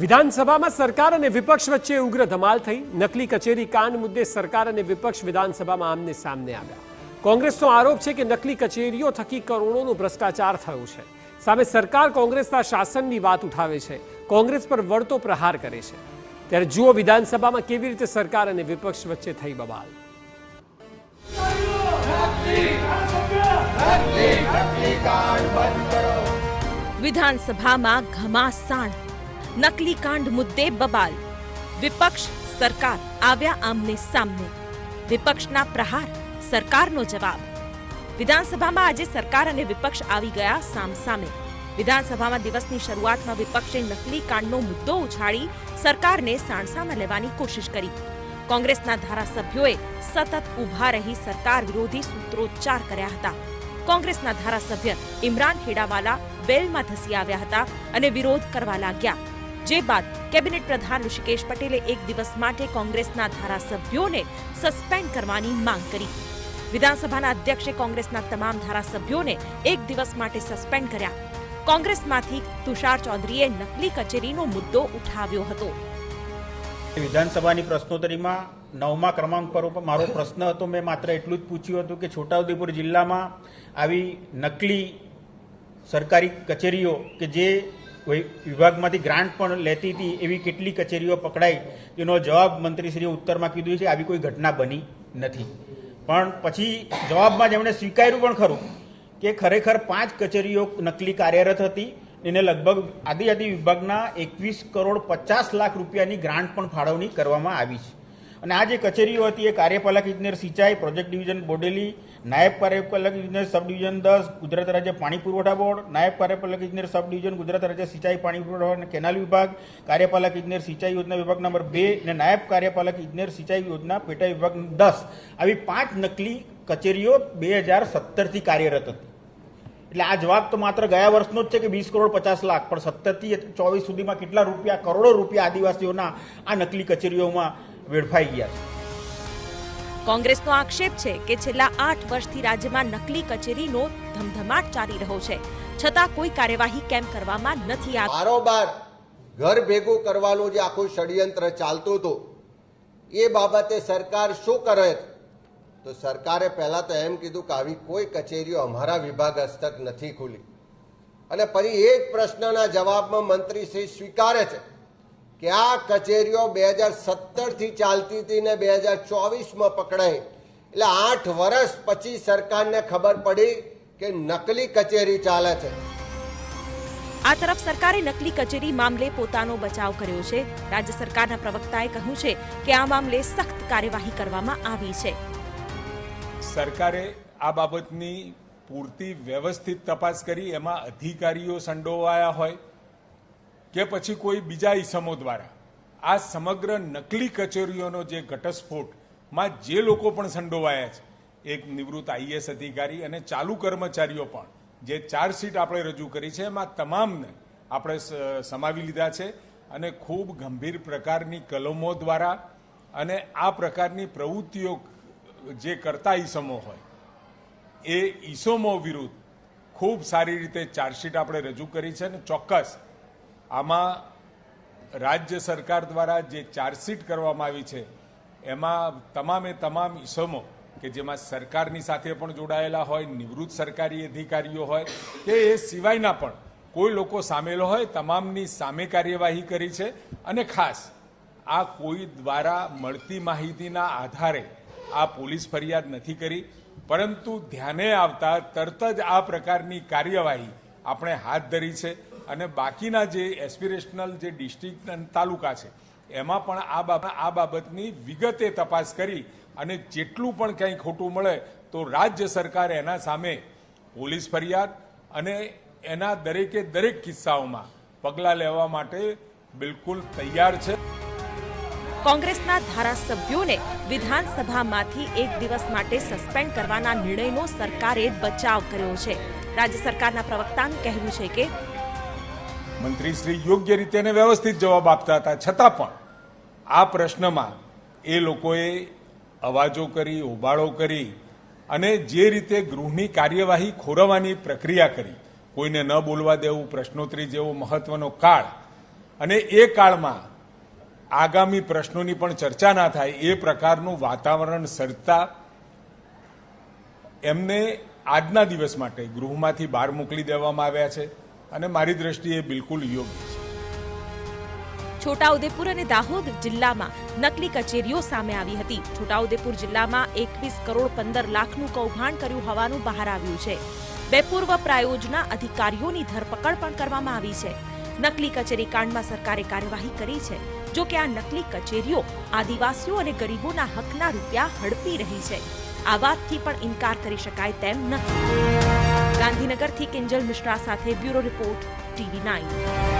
વિધાનસભામાં સરકાર અને વિપક્ષ વચ્ચે ઉગ્ર ધમાલ થઈ। નકલી કચેરી કાંડ મુદ્દે સરકાર અને વિપક્ષ વિધાનસભામાં આમને સામને આવ્યા। કોંગ્રેસનો આરોપ છે કે નકલી કચેરીઓ થકી કરોડોનો ભ્રષ્ટાચાર થયો છે। સામે સરકાર કોંગ્રેસના શાસનની વાત ઉઠાવે છે, કોંગ્રેસ પર વળતો પ્રહાર કરે છે। ત્યારે જુઓ વિધાનસભામાં કેવી રીતે સરકાર અને વિપક્ષ વચ્ચે થઈ બબાલ। વિધાનસભામાં ઘમાસાણ, નકલી કાંડ મુદ્દે બબાલ। વિપક્ષ સરકાર આવ્યા આમને સામને। વિપક્ષના પ્રહાર, સરકારનો જવાબ। વિધાનસભામાં આજે સરકાર અને વિપક્ષ આવી ગયા સામસામે। વિધાનસભામાં દિવસની શરૂઆતમાં વિપક્ષે નકલી કાંડનો મુદ્દો ઉછાળી સરકારને સાણસામાં લેવાની કોશિશ કરી। કોંગ્રેસના ધારાસભ્યોએ સતત ઊભા રહી સરકાર વિરોધી સૂત્રોચ્ચાર કર્યા હતા। કોંગ્રેસના ધારાસભ્ય ઇમરાન ખેડાવાલા વેલમાં ધસી આવ્યા હતા અને વિરોધ કરવા લાગ્યા। જે બાદ કેબિનેટ પ્રધાન ઋષિકેશ પટેલે એક દિવસ માટે કોંગ્રેસના ધારાસભ્યોને સસ્પેન્ડ કરવાની માંગ કરી। વિધાનસભાના અધ્યક્ષે કોંગ્રેસના તમામ ધારાસભ્યોને એક દિવસ માટે સસ્પેન્ડ કર્યા। કોંગ્રેસમાંથી તુષાર ચૌધરીએ નકલી કચેરીનો મુદ્દો ઉઠાવ્યો હતો। વિધાનસભાની પ્રશ્નોત્તરીમાં 9મા ક્રમાંક પર મારો પ્રશ્ન હતો। મેં માત્ર એટલું જ પૂછ્યું હતું કે છોટાઉદેપુર જિલ્લામાં આવી નકલી સરકારી કચેરીઓ કે જે વિભાગમાંથી ગ્રાન્ટ પણ લેતી હતી એવી કેટલી કચેરીઓ પકડાઈ, તેનો જવાબ મંત્રીશ્રીએ ઉત્તરમાં કીધું છે આવી કોઈ ઘટના બની નથી। પણ પછી જવાબમાં જેમણે સ્વીકાર્યું પણ ખરું કે ખરેખર 5 કચેરીઓ નકલી કાર્યરત હતી। એને લગભગ આદિજાતિ વિભાગના 21 કરોડ 50 લાખ રૂપિયાની ગ્રાન્ટ પણ ફાળવણી કરવામાં આવી છે। અને આ જે કચેરીઓ હતી એ કાર્યપાલક ઇજનેર સિંચાઈ, પ્રોજેક્ટ ડિવિઝન બોડેલી, નાયબ કાર્યપાલક ઇજનેર સબ ડિવિઝન 10 ગુજરાત રાજ્ય પાણી પુરવઠા બોર્ડ, નાયબ કાર્યપાલક ઇજનેર સબ ડિવિઝન ગુજરાત રાજ્ય સિંચાઈ પાણી પુરવઠા અને કેનાલ વિભાગ, કાર્યપાલક ઇજનેર સિંચાઈ યોજના વિભાગ નંબર 2 અને નાયબ કાર્યપાલક ઇજનેર સિંચાઈ યોજના પેટા વિભાગ 10 આવી 5 નકલી કચેરીઓ 2017 થી કાર્યરત હતી। એટલે આ જવાબ તો માત્ર ગયા વર્ષનો જ છે કે 20 કરોડ 50 લાખ, પણ 17 થી 24 સુધીમાં કેટલા રૂપિયા, કરોડો રૂપિયા આદિવાસીઓના આ નકલી કચેરીઓમાં વેડફાઈ ગયા છે। કોંગ્રેસનો આક્ષેપ છે કે છેલ્લા 8 વર્ષથી રાજ્યમાં નકલી કચેરીનો ધમધમાટ ચાલી રહ્યો છે, છતાં કોઈ કાર્યવાહી કેમ કરવામાં નથી આવી। બારોબાર ઘર ભેગું કરવાનું જે આખું ષડયંત્ર ચાલતું હતું એ બાબતે સરકાર શું કરે? તો સરકારે પહેલા તો એમ કીધું કે આવી કોઈ કચેરીઓ અમારા વિભાગ હસ્તક નથી ખુલી, અને પછી એ જ પ્રશ્નના જવાબમાં મંત્રી શ્રી સ્વીકારે છે કે આ કચેરીઓ 2017 થી ચાલતી હતી ને 2024માં પકડાઈ। એટલે 8 વર્ષ પછી સરકારને ખબર પડી કે નકલી કચેરી ચાલે છે। આ તરફ સરકારે નકલી કચેરી મામલે પોતાનો બચાવ કર્યો છે। રાજ્ય સરકારના પ્રવક્તાએ કહ્યું છે કે આ મામલે સખ્ત કાર્યવાહી કરવામાં આવી છે। સરકારે આ બાબતની પૂરતી વ્યવસ્થિત તપાસ કરી, એમાં અધિકારીઓ સંડોવાયા હોય કે પછી કોઈ બીજા ઇસમો દ્વારા આ સમગ્ર નકલી કચેરીઓનો જે ઘટસ્ફોટમાં જે લોકો પણ સંડોવાયા છે, એક નિવૃત્ત આઈએએસ અધિકારી અને ચાલુ કર્મચારીઓ પણ, જે ચાર્જશીટ આપણે રજૂ કરી છે એમાં તમામને આપણે સમાવી લીધા છે। અને ખૂબ ગંભીર પ્રકારની કલમો દ્વારા અને આ પ્રકારની પ્રવૃત્તિઓ જે કરતા ઈસમો હોય એ ઈસમો વિરુદ્ધ ખૂબ સારી રીતે ચાર્જશીટ આપણે રજૂ કરી છે। અને ચોક્કસ આમાં રાજ્ય સરકાર દ્વારા જે ચાર્જશીટ કરવામાં આવી છે એમાં તમામે તમામ ઈસમો કે જેમાં સરકારની સાથે પણ જોડાયેલા હોય, નિવૃત્ત સરકારી અધિકારીઓ હોય કે એ સિવાયના પણ કોઈ લોકો સામેલ હોય, તમામની સામે કાર્યવાહી કરી છે। અને ખાસ આ કોઈ દ્વારા મળતી માહિતીના આધારે આ પોલીસ ફરિયાદ નથી કરી, પરંતુ ધ્યાને આવતા તરત જ આ પ્રકારની કાર્યવાહી આપણે હાથ ધરી છે। અને બાકીના જે એસ્પિરેશનલ જે ડિસ્ટ્રિક્ટ અને તાલુકા છે એમાં પણ આ બાબતની વિગતે તપાસ કરી અને જેટલું પણ કંઈ ખોટું મળે તો રાજ્ય સરકાર એના સામે પોલીસ ફરિયાદ અને એના દરેકે દરેક કિસ્સાઓમાં પગલાં લેવા માટે બિલકુલ તૈયાર છે। કોંગ્રેસના ધારાસભ્યોને વિધાનસભામાંથી એક દિવસ માટે સસ્પેન્ડ કરવાના નિર્ણયનો સરકારે બચાવ કર્યો છે। રાજ્ય સરકારના પ્રવક્તાનું કહેવું છે કે મંત્રીશ્રી યોગ્ય રીતે અને વ્યવસ્થિત જવાબ આપતા હતા, છતાં પણ આ પ્રશ્નમાં એ લોકોએ અવાજો કરી, હોબાળો કરી અને જે રીતે ગૃહની કાર્યવાહી ખોરવવાની પ્રક્રિયા કરી, કોઈને ન બોલવા દેવું, પ્રશ્નોત્તરી જેવો મહત્વનો કાળ અને એ કાળમાં આગામી પ્રશ્નોની પણ ચર્ચા ના થાય એ પ્રકારનું વાતાવરણ સર્જતા એમને આજના દિવસ માટે ગૃહમાંથી બહાર મોકલી દેવામાં આવ્યા છે અને મારી દ્રષ્ટિએ બિલકુલ યોગ્ય છે. છોટાઉદેપુર અને દાહોદ જિલ્લામાં નકલી કચેરીઓ સામે આવી હતી. છોટાઉદેપુર જિલ્લામાં 21 કરોડ 15 લાખનું કૌભાંડ કર્યું હોવાનું બહાર આવ્યું છે. બે પૂર્વ પ્રાયોજના અધિકારીઓની ધરપકડ પણ કરવામાં આવી છે. નકલી કચેરી કાંડમાં સરકારે કાર્યવાહી કરી છે. જો કે આ નકલી કચેરીઓ આદિવાસીઓ અને ગરીબોના હકના રૂપિયા હડપી રહી છે. આ વાતથી પણ ઇનકાર કરી શકાય તેમ નથી. ગાંધીનગરથી કિંજલ મિશ્રા સાથે બ્યુરો રિપોર્ટ TV9.